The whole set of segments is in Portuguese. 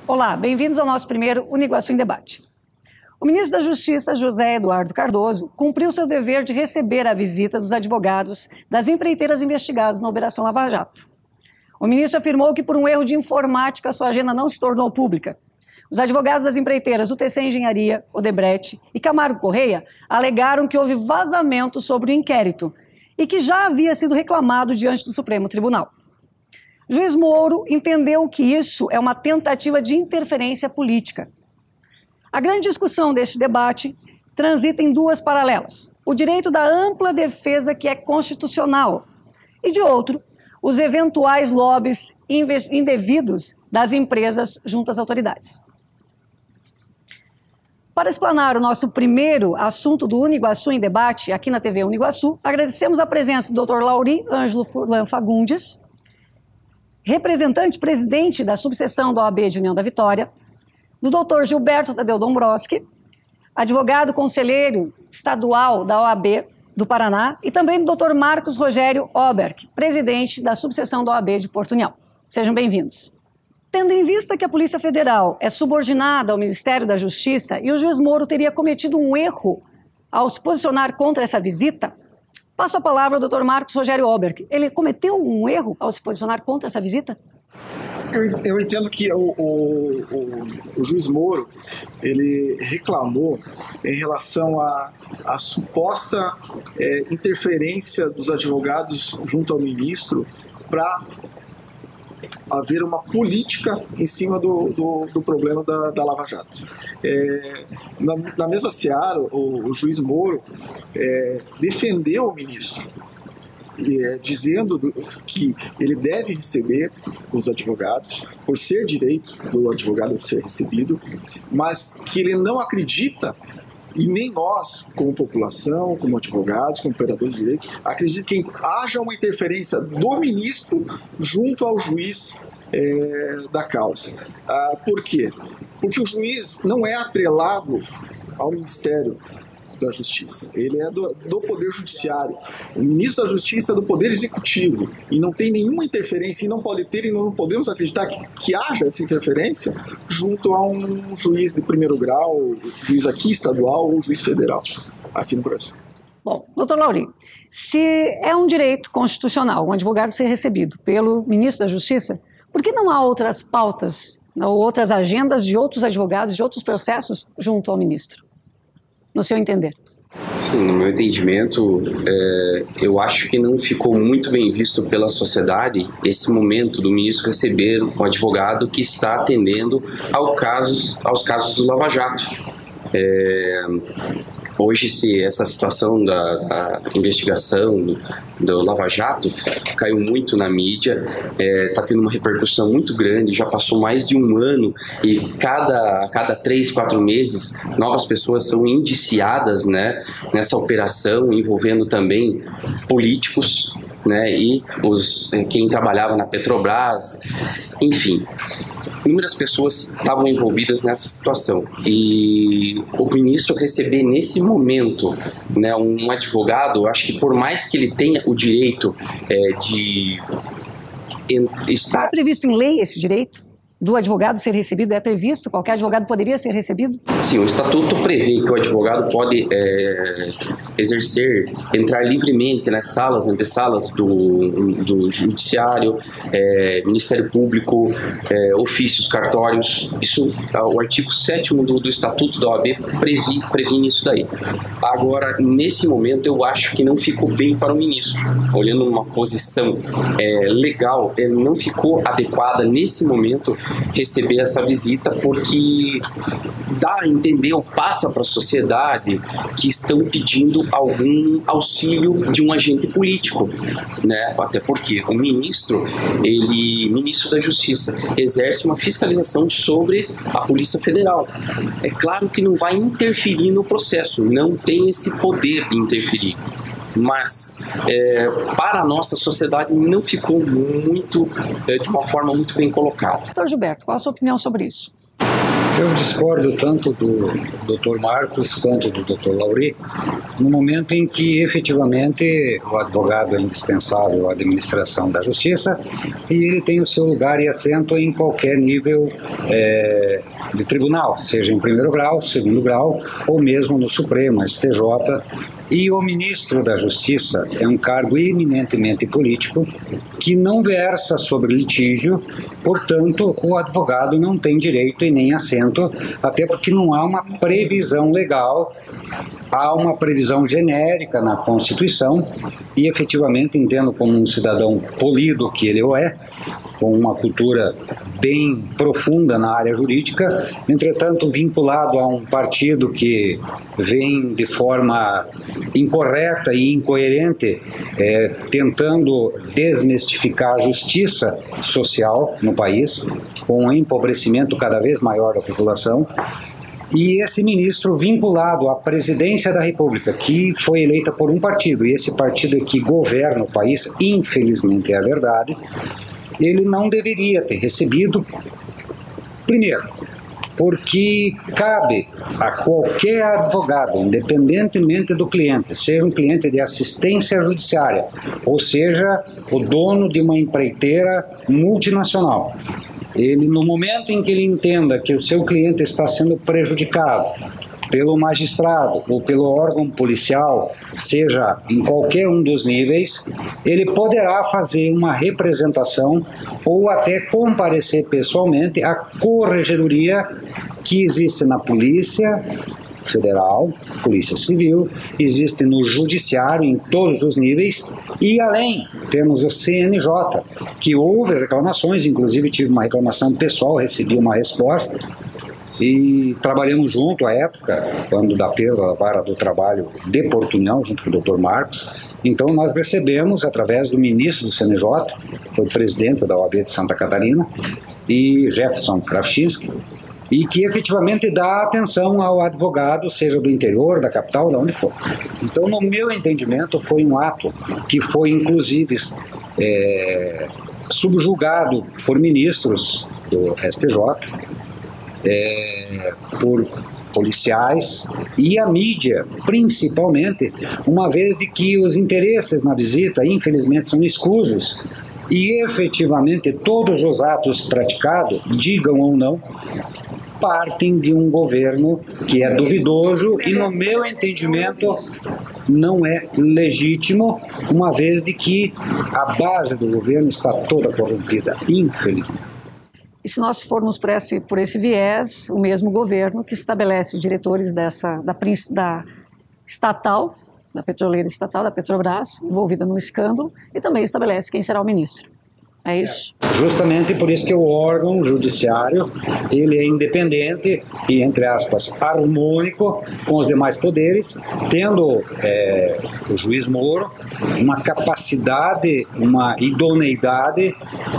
Olá, bem-vindos ao nosso primeiro Uniguaçu em Debate. O ministro da Justiça, José Eduardo Cardoso, cumpriu seu dever de receber a visita dos advogados das empreiteiras investigadas na Operação Lava Jato. O ministro afirmou que, por um erro de informática, sua agenda não se tornou pública. Os advogados das empreiteiras UTC Engenharia, Odebrecht e Camargo Correia alegaram que houve vazamento sobre o inquérito e que já havia sido reclamado diante do Supremo Tribunal. Juiz Moro entendeu que isso é uma tentativa de interferência política. A grande discussão deste debate transita em duas paralelas: o direito da ampla defesa, que é constitucional, e, de outro, os eventuais lobbies indevidos das empresas junto às autoridades. Para explanar o nosso primeiro assunto do Uniguaçu em Debate, aqui na TV Uniguaçu, agradecemos a presença do Dr. Lauri Ângelo Furlan Fagundes, representante-presidente da subseção da OAB de União da Vitória, do Dr. Gilberto Tadeu Dombrowski, advogado conselheiro estadual da OAB do Paraná, e também do Dr. Marcos Rogério Oberg, presidente da subseção da OAB de Porto União. Sejam bem-vindos. Tendo em vista que a Polícia Federal é subordinada ao Ministério da Justiça e o juiz Moro teria cometido um erro ao se posicionar contra essa visita, passo a palavra ao Dr. Marcos Rogério Oberg. Ele cometeu um erro ao se posicionar contra essa visita? Eu entendo que o juiz Moro, ele reclamou em relação à suposta interferência dos advogados junto ao ministro para haver uma política em cima do problema da Lava Jato. Na mesma seara, o juiz Moro defendeu o ministro, dizendo que ele deve receber os advogados, por ser direito do advogado ser recebido, mas que ele não acredita, e nem nós, como população, como advogados, como operadores de direito, acredita que haja uma interferência do ministro junto ao juiz da causa. Por quê? Porque o juiz não é atrelado ao Ministério da Justiça, ele é do Poder Judiciário. O ministro da Justiça é do Poder Executivo e não tem nenhuma interferência, e não pode ter, e não podemos acreditar que haja essa interferência junto a um juiz de primeiro grau, juiz aqui estadual ou juiz federal aqui no Brasil. Bom, doutor Lauri, se é um direito constitucional um advogado ser recebido pelo ministro da Justiça, por que não há outras pautas ou outras agendas de outros advogados, de outros processos junto ao ministro? No seu entender? Sim, no meu entendimento, eu acho que não ficou muito bem visto pela sociedade esse momento do ministro receber um advogado que está atendendo aos casos do Lava Jato. Hoje, essa situação da investigação do Lava Jato caiu muito na mídia, está tendo uma repercussão muito grande, já passou mais de um ano e cada 3, 4 meses novas pessoas são indiciadas, né, nessa operação, envolvendo também políticos, né, e quem trabalhava na Petrobras, enfim. Inúmeras pessoas estavam envolvidas nessa situação, e o ministro receber nesse momento, né, um advogado, eu acho que por mais que ele tenha o direito de estar... Está previsto em lei esse direito do advogado ser recebido? É previsto? Qualquer advogado poderia ser recebido? Sim, o estatuto prevê que o advogado pode entrar livremente nas salas, antessalas do judiciário, Ministério Público, ofícios, cartórios. Isso, o artigo 7º do estatuto da OAB previne isso daí. Agora, nesse momento, eu acho que não ficou bem para o ministro. Olhando uma posição legal, não ficou adequada nesse momento receber essa visita, porque dá a entender ou passa para a sociedade que estão pedindo algum auxílio de um agente político, né? Até porque o ministro da Justiça, exerce uma fiscalização sobre a Polícia Federal. É claro que não vai interferir no processo, não tem esse poder de interferir. Mas para a nossa sociedade não ficou de uma forma muito bem colocada. Doutor Gilberto, qual a sua opinião sobre isso? Eu discordo tanto do Dr. Marcos quanto do Dr. Lauri, no momento em que efetivamente o advogado é indispensável à administração da justiça e ele tem o seu lugar e assento em qualquer nível de tribunal, seja em primeiro grau, segundo grau ou mesmo no Supremo, STJ. E o ministro da Justiça é um cargo eminentemente político que não versa sobre litígio, portanto, o advogado não tem direito e nem assento, até porque não há uma previsão legal, há uma previsão genérica na Constituição e, efetivamente, entendo como um cidadão polido que ele é, com uma cultura bem profunda na área jurídica, entretanto vinculado a um partido que vem de forma incorreta e incoerente, tentando desmistificar a justiça social no país, com um empobrecimento cada vez maior da população. E esse ministro vinculado à presidência da República, que foi eleita por um partido, e esse partido é que governa o país, infelizmente é a verdade, ele não deveria ter recebido, primeiro, porque cabe a qualquer advogado, independentemente do cliente, seja um cliente de assistência judiciária, ou seja, o dono de uma empreiteira multinacional, ele, no momento em que ele entenda que o seu cliente está sendo prejudicado pelo magistrado ou pelo órgão policial, seja em qualquer um dos níveis, ele poderá fazer uma representação ou até comparecer pessoalmente à corregedoria que existe na Polícia Federal, Polícia Civil, existe no Judiciário em todos os níveis e além temos o CNJ, que houve reclamações, inclusive tive uma reclamação pessoal, recebi uma resposta e trabalhamos junto à época, quando da perda da vara do trabalho de Portunhão, junto com o Dr. Marcos. Então nós recebemos, através do ministro do CNJ, foi presidente da OAB de Santa Catarina, e Jefferson Krafchinski, e que efetivamente dá atenção ao advogado, seja do interior, da capital, de onde for. Então, no meu entendimento, foi um ato que foi, inclusive, subjugado por ministros do STJ, por policiais e a mídia, principalmente, uma vez de que os interesses na visita, infelizmente, são escusos e, efetivamente, todos os atos praticados, digam ou não, partem de um governo que é duvidoso e, no meu entendimento, não é legítimo, uma vez de que a base do governo está toda corrompida, infelizmente. E se nós formos por esse viés, o mesmo governo que estabelece diretores da estatal, da petroleira estatal, da Petrobras, envolvida no escândalo, e também estabelece quem será o ministro. É isso? Justamente por isso que o órgão judiciário, ele é independente e, entre aspas, harmônico com os demais poderes, tendo o juiz Moro uma capacidade, uma idoneidade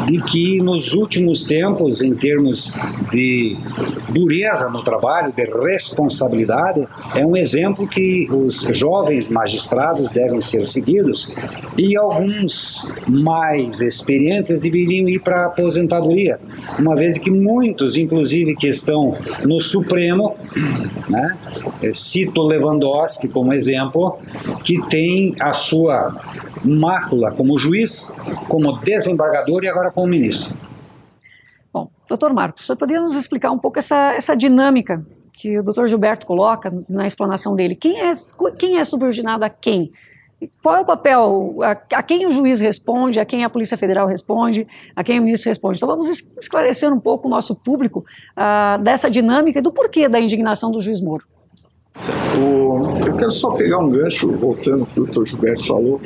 de que nos últimos tempos, em termos de dureza no trabalho, de responsabilidade, é um exemplo que os jovens magistrados devem ser seguidos e alguns mais experientes deveriam ir para a aposentadoria, uma vez que muitos, inclusive, que estão no Supremo, né, cito Lewandowski como exemplo, que tem a sua mácula como juiz, como desembargador e agora como ministro. Bom, doutor Marcos, o senhor poderia nos explicar um pouco essa dinâmica que o doutor Gilberto coloca na explanação dele? Quem é subordinado a quem? Qual é o papel, a quem o juiz responde, a quem a Polícia Federal responde, a quem o ministro responde? Então vamos esclarecer um pouco o nosso público dessa dinâmica e do porquê da indignação do juiz Moro. Certo. Eu quero só pegar um gancho, voltando ao que o doutor Gilberto falou.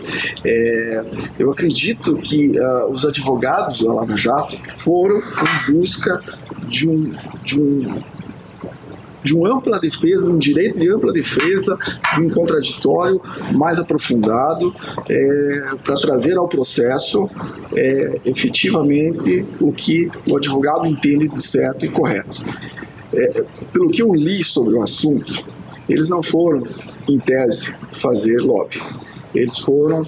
Eu acredito que os advogados da Lava Jato foram em busca de uma ampla defesa, um direito de ampla defesa, de um contraditório mais aprofundado, para trazer ao processo efetivamente o que o advogado entende de certo e correto. Pelo que eu li sobre o assunto, eles não foram, em tese, fazer lobby. Eles foram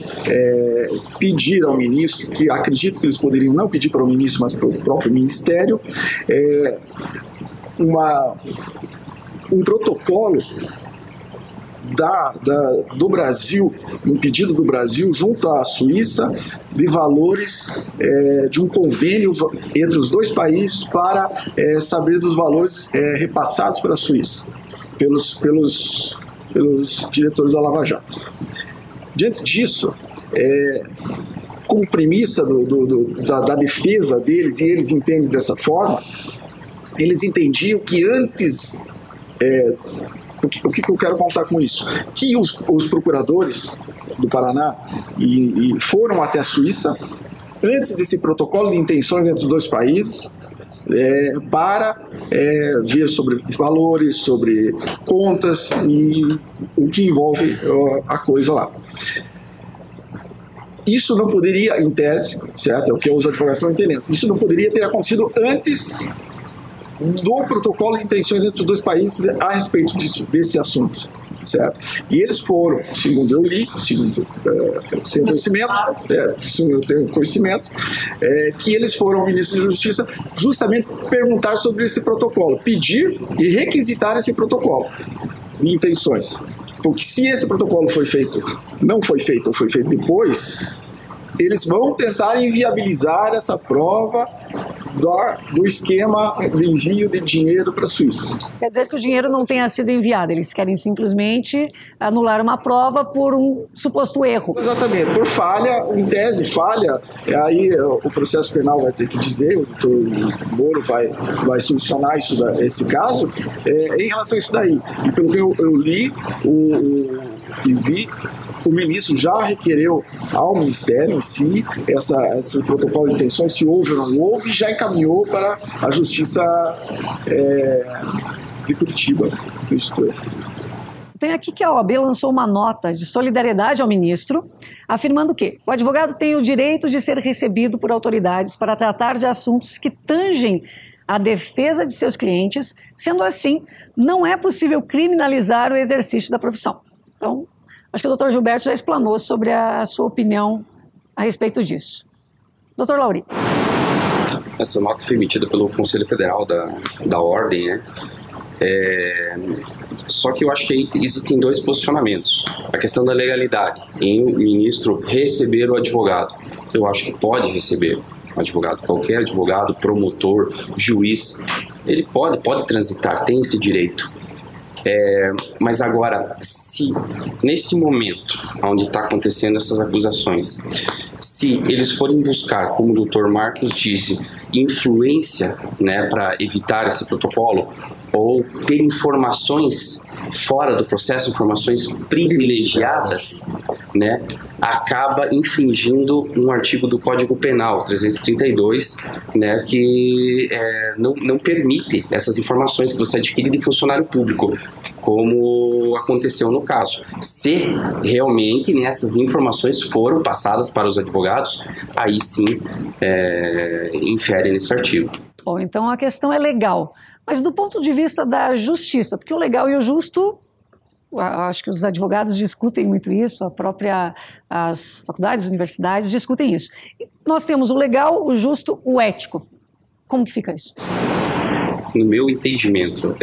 pedir ao ministro, que acredito que eles poderiam não pedir para o ministro, mas para o próprio ministério, um protocolo do Brasil, um pedido do Brasil junto à Suíça de valores de um convênio entre os dois países para saber dos valores repassados para a Suíça pelos diretores da Lava Jato. Diante disso, como premissa da defesa deles, e eles entendem dessa forma, eles entendiam que antes... O que eu quero contar com isso? Que os procuradores do Paraná foram até a Suíça, antes desse protocolo de intenções entre os dois países, para ver sobre valores, sobre contas e o que envolve a coisa lá. Isso não poderia, em tese, certo? É o que os advogados estão entendendo. Isso não poderia ter acontecido antes do protocolo de intenções entre os dois países a respeito desse assunto, certo? E eles foram, segundo eu li, segundo eu tenho conhecimento, que eles foram ao ministro da Justiça justamente perguntar sobre esse protocolo, pedir e requisitar esse protocolo de intenções. Porque se esse protocolo não foi feito ou foi feito depois, eles vão tentar inviabilizar essa prova do esquema de envio de dinheiro para a Suíça. Quer dizer que o dinheiro não tenha sido enviado, eles querem simplesmente anular uma prova por um suposto erro. Exatamente, por falha, em tese falha, aí o processo penal vai ter que dizer, o doutor Moro vai solucionar esse caso em relação a isso daí. E pelo que eu li e vi, o ministro já requereu ao Ministério em si esse protocolo de intenções, se houve ou não houve, e já encaminhou para a Justiça de Curitiba, acredito eu. Tem aqui que a OAB lançou uma nota de solidariedade ao ministro, afirmando que o advogado tem o direito de ser recebido por autoridades para tratar de assuntos que tangem a defesa de seus clientes, sendo assim, não é possível criminalizar o exercício da profissão. Então, acho que o doutor Gilberto já explanou sobre a sua opinião a respeito disso. Doutor Lauri. Essa nota foi emitida pelo Conselho Federal da Ordem, né? Só que eu acho que aí existem dois posicionamentos. A questão da legalidade em o ministro receber o advogado. Eu acho que pode receber o advogado. Qualquer advogado, promotor, juiz, ele pode transitar, tem esse direito. Mas agora, se nesse momento onde está acontecendo essas acusações, se eles forem buscar, como o doutor Marcos disse, influência, né, para evitar esse protocolo, ou ter informações fora do processo, informações privilegiadas, né, acaba infringindo um artigo do Código Penal, 332, né, que não permite essas informações que você adquire de funcionário público, como aconteceu no caso. Se realmente essas informações foram passadas para os advogados, aí sim infere nesse artigo. Bom, então a questão é legal. Mas do ponto de vista da justiça, porque o legal e o justo, acho que os advogados discutem muito isso, as faculdades, as universidades discutem isso. E nós temos o legal, o justo, o ético. Como que fica isso? No meu entendimento,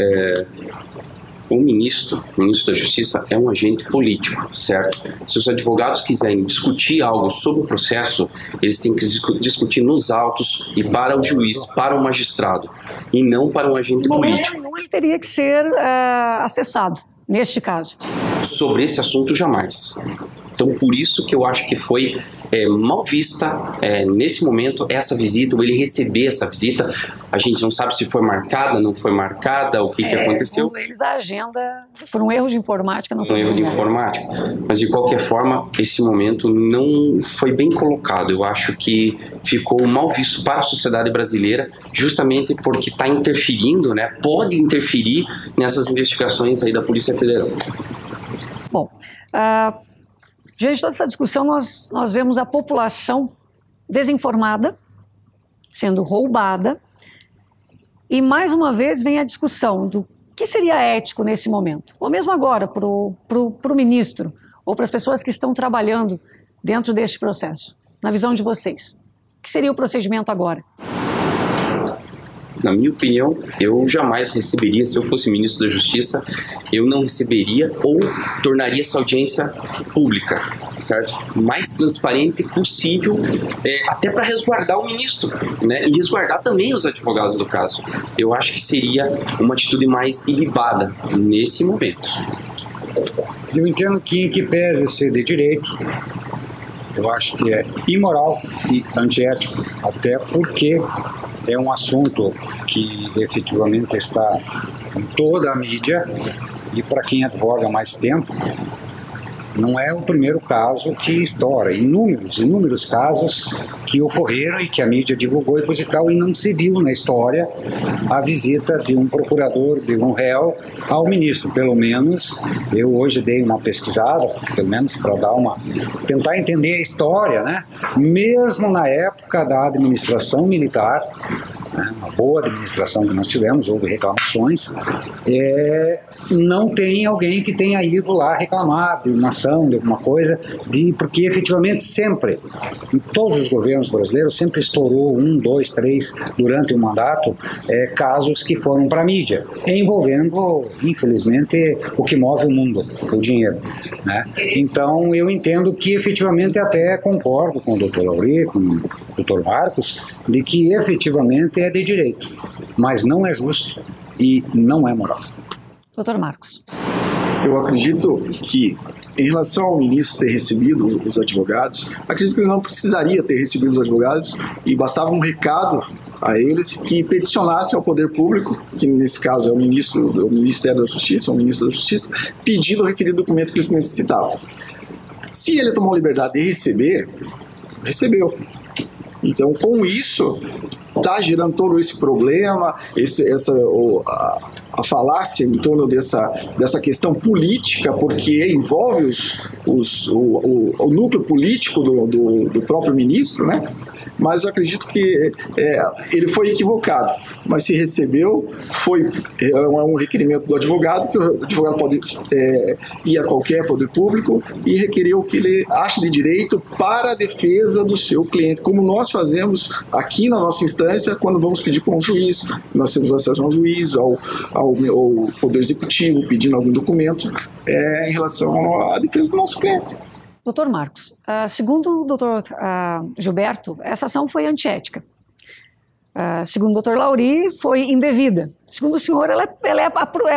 o ministro da Justiça é um agente político, certo? Se os advogados quiserem discutir algo sobre o processo, eles têm que discutir nos autos e para o juiz, para o magistrado, e não para um agente político. Não, ele teria que ser acessado, neste caso. Sobre esse assunto, jamais. Então, por isso que eu acho que foi mal vista nesse momento essa visita, ou ele receber essa visita. A gente não sabe se foi marcada, não foi marcada, o que aconteceu. Segundo eles, a agenda foi um erro de informática. Não foi um erro de informática. Mas, de qualquer forma, esse momento não foi bem colocado. Eu acho que ficou mal visto para a sociedade brasileira, justamente porque está interferindo, né? Pode interferir nessas investigações aí da Polícia Federal. Bom, diante de toda essa discussão, nós vemos a população desinformada, sendo roubada, e mais uma vez vem a discussão do que seria ético nesse momento, ou mesmo agora para o ministro, ou para as pessoas que estão trabalhando dentro deste processo, na visão de vocês. O que seria o procedimento agora? na minha opinião, eu jamais receberia, se eu fosse ministro da Justiça, eu não receberia ou tornaria essa audiência pública, certo? Mais transparente possível, até para resguardar o ministro, né? E resguardar também os advogados do caso. Eu acho que seria uma atitude mais ilibada nesse momento. Eu entendo que, em que pese ser de direito, eu acho que é imoral e antiético, até porque é um assunto que efetivamente está em toda a mídia e para quem advoga há mais tempo, não é o primeiro caso que estoura. Inúmeros casos que ocorreram e que a mídia divulgou e coisa e tal, e não se viu na história a visita de um procurador, de um réu ao ministro. Pelo menos, eu hoje dei uma pesquisada, pelo menos para tentar entender a história, né? Mesmo na época da administração militar, uma boa administração que nós tivemos, houve reclamações, não tem alguém que tenha ido lá reclamar de uma ação, de alguma coisa, porque efetivamente sempre, em todos os governos brasileiros, sempre estourou 1, 2, 3 durante o mandato, casos que foram para a mídia, envolvendo, infelizmente, o que move o mundo, o dinheiro, né? Então eu entendo que efetivamente até concordo com o Dr. Laury, com o Dr. Marcos, de que efetivamente é de direito, mas não é justo e não é moral. Dr. Marcos. Eu acredito que, em relação ao ministro ter recebido os advogados, acredito que ele não precisaria ter recebido os advogados e bastava um recado a eles que peticionassem ao poder público, que nesse caso é o Ministério da Justiça, o ministro da Justiça, pedindo o requerido documento que eles necessitavam. Se ele tomou a liberdade de receber, recebeu. Então, com isso, está gerando todo esse problema, a falácia em torno dessa questão política, porque envolve o núcleo político do próprio ministro, né? Mas eu acredito que ele foi equivocado. Mas se recebeu, é um requerimento do advogado, que o advogado pode ir a qualquer poder público e requerer o que ele acha de direito para a defesa do seu cliente, como nós fazemos aqui na nossa instância quando vamos pedir para um juiz. Nós temos acesso a um juiz, ao Poder Executivo, pedindo algum documento em relação à defesa do nosso cliente. Doutor Marcos, segundo o doutor Gilberto, essa ação foi antiética. Segundo o doutor Laury, foi indevida. Segundo o senhor, ela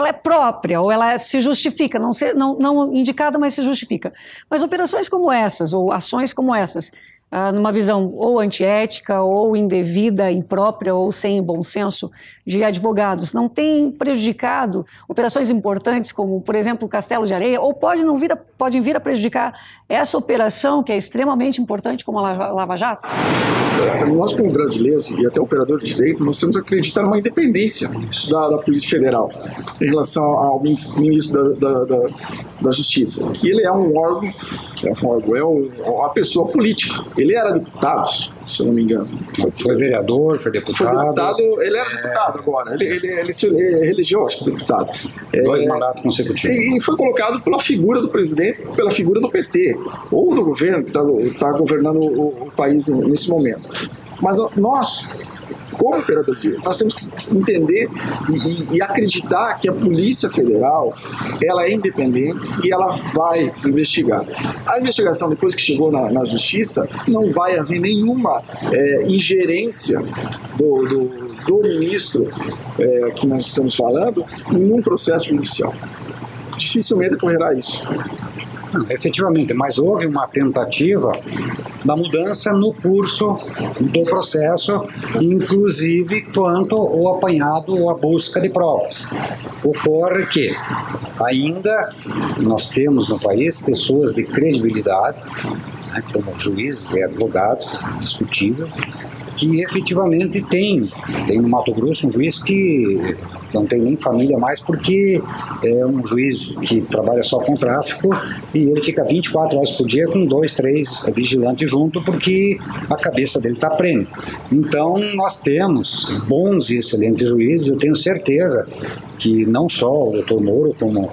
é própria, ou ela se justifica, não indicada, mas se justifica. Mas operações como essas, ou ações como essas, numa visão ou antiética, ou indevida, imprópria, ou sem bom senso de advogados, não tem prejudicado operações importantes como, por exemplo, o Castelo de Areia, ou podem vir a prejudicar essa operação que é extremamente importante como a Lava Jato? Nós, como brasileiros e até operadores de direito, nós temos que acreditar numa independência da Polícia Federal em relação ao ministro da Justiça, que ele é um órgão, uma pessoa política. Ele era deputado, se eu não me engano. Foi vereador, foi deputado. Ele era deputado agora. Ele se elegeu, acho que deputado. 2 mandatos consecutivos. E foi colocado pela figura do presidente, pela figura do PT, ou do governo que está governando o país nesse momento. Mas nós, como operadores, nós temos que entender e acreditar que a Polícia Federal ela é independente e ela vai investigar. A investigação, depois que chegou na Justiça, não vai haver nenhuma ingerência do ministro que nós estamos falando em um processo judicial. Dificilmente ocorrerá isso. Efetivamente, mas houve uma tentativa da mudança no curso do processo, inclusive quanto ao apanhado ou a busca de provas. Ocorre que ainda nós temos no país pessoas de credibilidade, né, como juízes e advogados, discutível, que efetivamente tem no Mato Grosso um juiz que não tem nem família mais, porque é um juiz que trabalha só com tráfico e ele fica 24 horas por dia com 2, 3 vigilantes junto, porque a cabeça dele está prêmio. Então nós temos bons e excelentes juízes. Eu tenho certeza que não só o Dr. Moro, como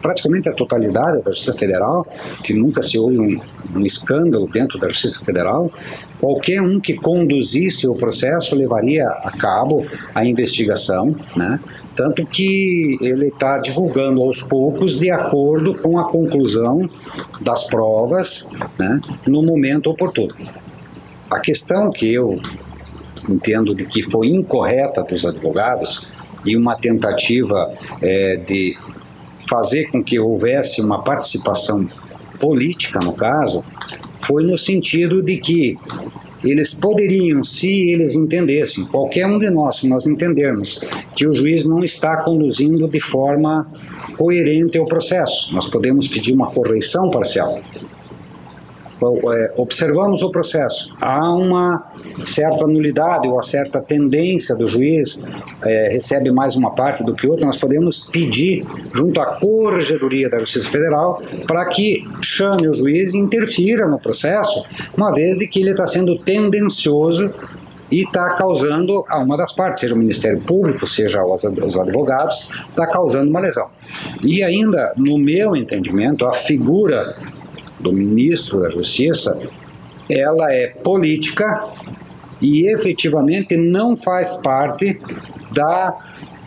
praticamente a totalidade da Justiça Federal, que nunca se houve um escândalo dentro da Justiça Federal. Qualquer um que conduzisse o processo levaria a cabo a investigação, né? Tanto que ele está divulgando aos poucos de acordo com a conclusão das provas, né, no momento oportuno. A questão que eu entendo de que foi incorreta dos advogados e uma tentativa de fazer com que houvesse uma participação política no caso, foi no sentido de que eles poderiam, se eles entendessem, qualquer um de nós, se nós entendermos que o juiz não está conduzindo de forma coerente o processo, nós podemos pedir uma correição parcial. Observamos o processo, há uma certa nulidade ou uma certa tendência do juiz, recebe mais uma parte do que outra, nós podemos pedir junto à Corregedoria da Justiça Federal para que chame o juiz e interfira no processo, uma vez de que ele está sendo tendencioso e está causando a uma das partes, seja o Ministério Público, seja os advogados, está causando uma lesão. E ainda, no meu entendimento, a figura do ministro da Justiça, ela é política e efetivamente não faz parte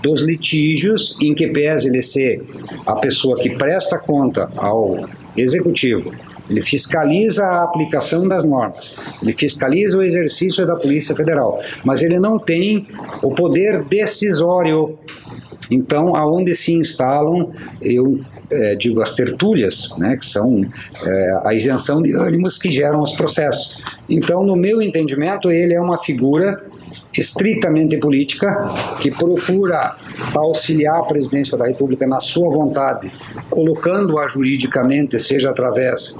dos litígios em que pese ele ser a pessoa que presta conta ao Executivo, ele fiscaliza a aplicação das normas, ele fiscaliza o exercício da Polícia Federal, mas ele não tem o poder decisório. Então, aonde se instalam, digo, as tertúlias, né, que são a isenção de ânimos que geram os processos. Então, no meu entendimento, ele é uma figura estritamente política que procura auxiliar a presidência da República na sua vontade, colocando-a juridicamente, seja através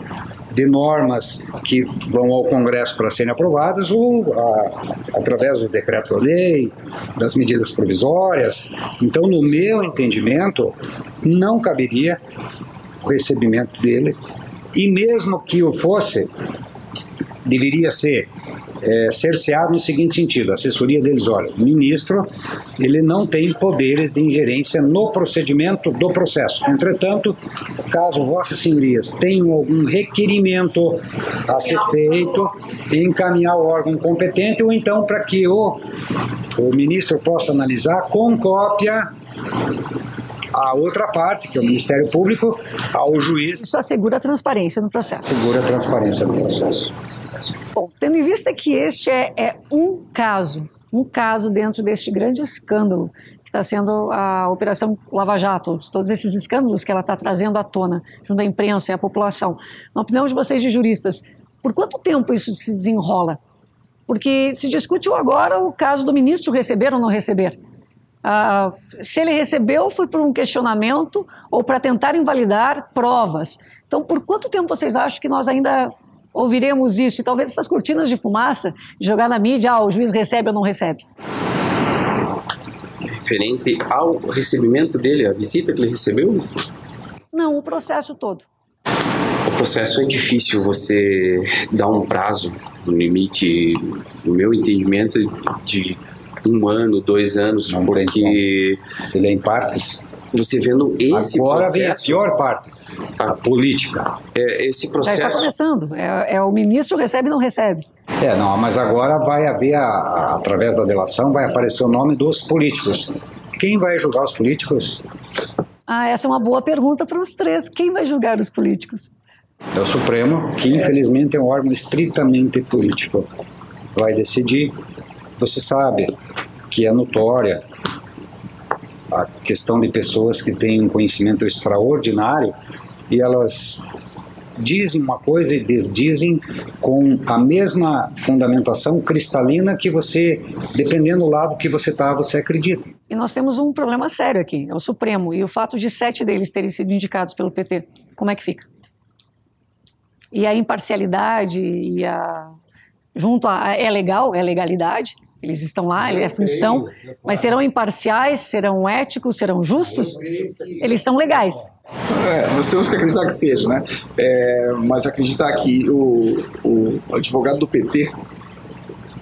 de normas que vão ao Congresso para serem aprovadas ou através do decreto-lei, das medidas provisórias. Então, no meu entendimento, não caberia o recebimento dele, e mesmo que o fosse, deveria ser cerceado no seguinte sentido: a assessoria deles, olha, o ministro, ele não tem poderes de ingerência no procedimento do processo. Entretanto, caso vossas senhorias tenham algum requerimento a ser feito, encaminhar ao órgão competente, ou então para que o ministro possa analisar com cópia a outra parte, que é o Ministério Público, ao juiz. Isso assegura a transparência no processo. Assegura a transparência no processo. Bom, tendo em vista que este é um caso dentro deste grande escândalo que está sendo a Operação Lava Jato, todos esses escândalos que ela está trazendo à tona, junto à imprensa e à população. Na opinião de vocês, de juristas, por quanto tempo isso se desenrola? Porque se discute agora o caso do ministro receber ou não receber. Se ele recebeu, foi por um questionamento ou para tentar invalidar provas. Então, por quanto tempo vocês acham que nós ainda ouviremos isso? E talvez essas cortinas de fumaça, de jogar na mídia, o juiz recebe ou não recebe? Referente ao recebimento dele, a visita que ele recebeu? Não, o processo todo. O processo é difícil você dar um prazo, um limite, no meu entendimento, de 1 ano, 2 anos, não, porque ele é em partes. Você vendo esse agora processo, vem a pior parte, a política. Esse processo já está começando. O ministro recebe e não recebe. Não, mas agora vai haver, através da delação, vai aparecer o nome dos políticos. Quem vai julgar os políticos? Essa é uma boa pergunta para os três. Quem vai julgar os políticos? É o Supremo, que infelizmente é um órgão estritamente político. Vai decidir. Você sabe que é notória a questão de pessoas que têm um conhecimento extraordinário e elas dizem uma coisa e desdizem com a mesma fundamentação cristalina que você, dependendo do lado que você está, você acredita. E nós temos um problema sério aqui, é o Supremo, e o fato de 7 deles terem sido indicados pelo PT, como é que fica? E a imparcialidade e é legal, é legalidade, eles estão lá, é função, mas serão imparciais, serão éticos, serão justos? Eles são legais. Nós temos que acreditar que seja, né? Mas acreditar que o advogado do PT,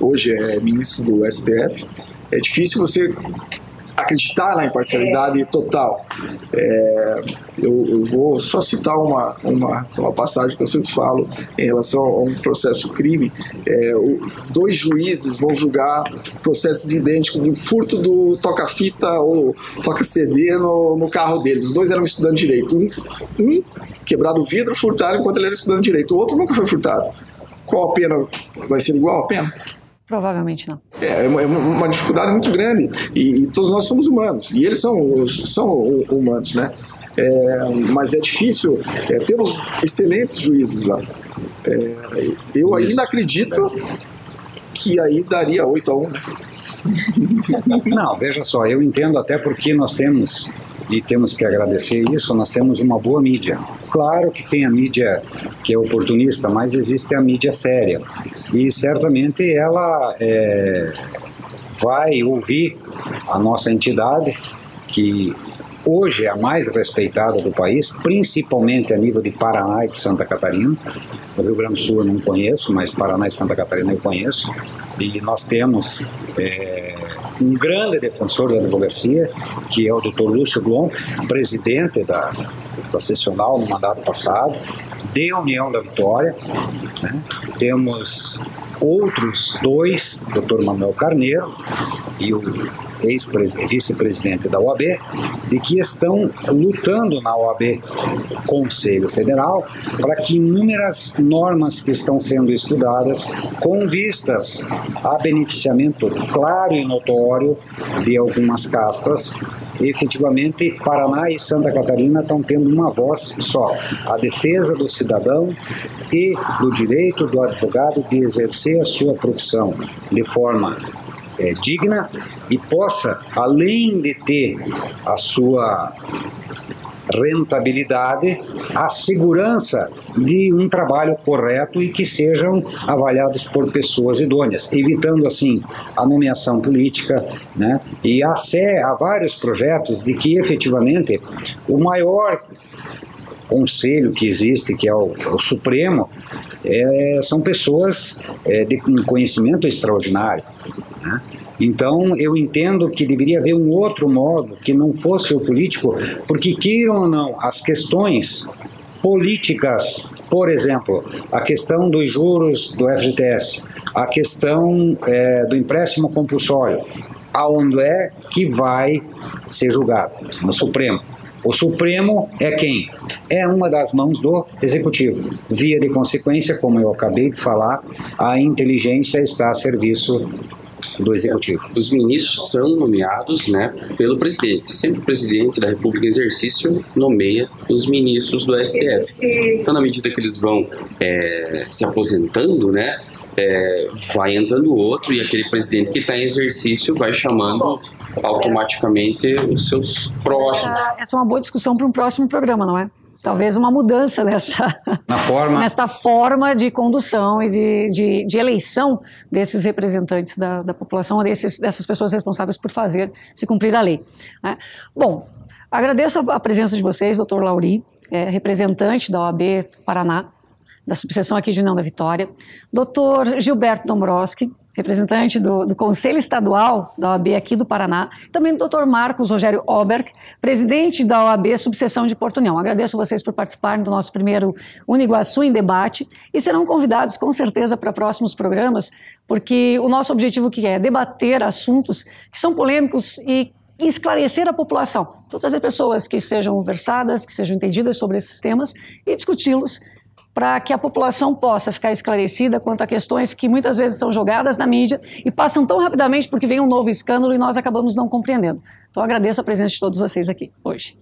hoje é ministro do STF, é difícil você acreditar na imparcialidade total. Eu vou só citar uma passagem que eu sempre falo em relação a um processo crime. 2 juízes vão julgar processos idênticos de um furto do toca-fita ou toca-CD no carro deles. Os 2 eram estudando direito. Um quebrado o vidro, furtaram enquanto ele era estudando direito. O outro nunca foi furtado. Qual a pena? Vai ser igual a pena? Provavelmente não. É uma dificuldade muito grande, e todos nós somos humanos, e eles são humanos, né? Mas é difícil. Temos excelentes juízes lá. Eu ainda acredito que aí daria 8-1, né? Não, veja só, eu entendo, até porque nós temos, e temos que agradecer isso, nós temos uma boa mídia. Claro que tem a mídia que é oportunista, mas existe a mídia séria. E certamente ela vai ouvir a nossa entidade, que hoje é a mais respeitada do país, principalmente a nível de Paraná e de Santa Catarina. O Rio Grande do Sul eu não conheço, mas Paraná e Santa Catarina eu conheço. E nós temos um grande defensor da advocacia, que é o Dr. Lúcio Blom, presidente da sessional no mandato passado, de União da Vitória, né? Temos outros 2, Dr. Manuel Carneiro e o vice-presidente da OAB, de que estão lutando na OAB Conselho Federal para que inúmeras normas que estão sendo estudadas com vistas a beneficiamento claro e notório de algumas castas, efetivamente Paraná e Santa Catarina estão tendo uma voz só: a defesa do cidadão e do direito do advogado de exercer a sua profissão de forma digna e possa, além de ter a sua rentabilidade, a segurança de um trabalho correto e que sejam avaliados por pessoas idôneas, evitando assim a nomeação política, né? E há vários projetos de que efetivamente o maior conselho que existe, que é o Supremo, são pessoas de um conhecimento extraordinário, né? Então, eu entendo que deveria haver um outro modo que não fosse o político, porque, queiram ou não, as questões políticas, por exemplo, a questão dos juros do FGTS, a questão do empréstimo compulsório, aonde é que vai ser julgado? No Supremo. O Supremo é quem? É uma das mãos do Executivo. Via de consequência, como eu acabei de falar, a inteligência está a serviço do Executivo. Os ministros são nomeados, né, pelo presidente. Sempre o presidente da República em exercício nomeia os ministros do STF. Então, na medida que eles vão se aposentando, né, vai entrando outro, e aquele presidente que está em exercício vai chamando automaticamente os seus próximos. Essa é uma boa discussão para um próximo programa, não é? Talvez uma mudança nesta forma de condução e de eleição desses representantes da população, dessas pessoas responsáveis por se cumprir a lei, né? Bom, agradeço a presença de vocês, Dr. Lauri, representante da OAB Paraná, da subseção aqui de União da Vitória, Dr. Gilberto Dombrowski, representante do Conselho Estadual da OAB aqui do Paraná, também o Dr. Marcos Rogério Oberg, presidente da OAB subseção de Porto União. Agradeço a vocês por participarem do nosso primeiro Uniguaçu em Debate e serão convidados com certeza para próximos programas, porque o nosso objetivo que é debater assuntos que são polêmicos e esclarecer a população. Então, trazer pessoas que sejam versadas, que sejam entendidas sobre esses temas e discuti-los para que a população possa ficar esclarecida quanto a questões que muitas vezes são jogadas na mídia e passam tão rapidamente porque vem um novo escândalo e nós acabamos não compreendendo. Então, agradeço a presença de todos vocês aqui hoje.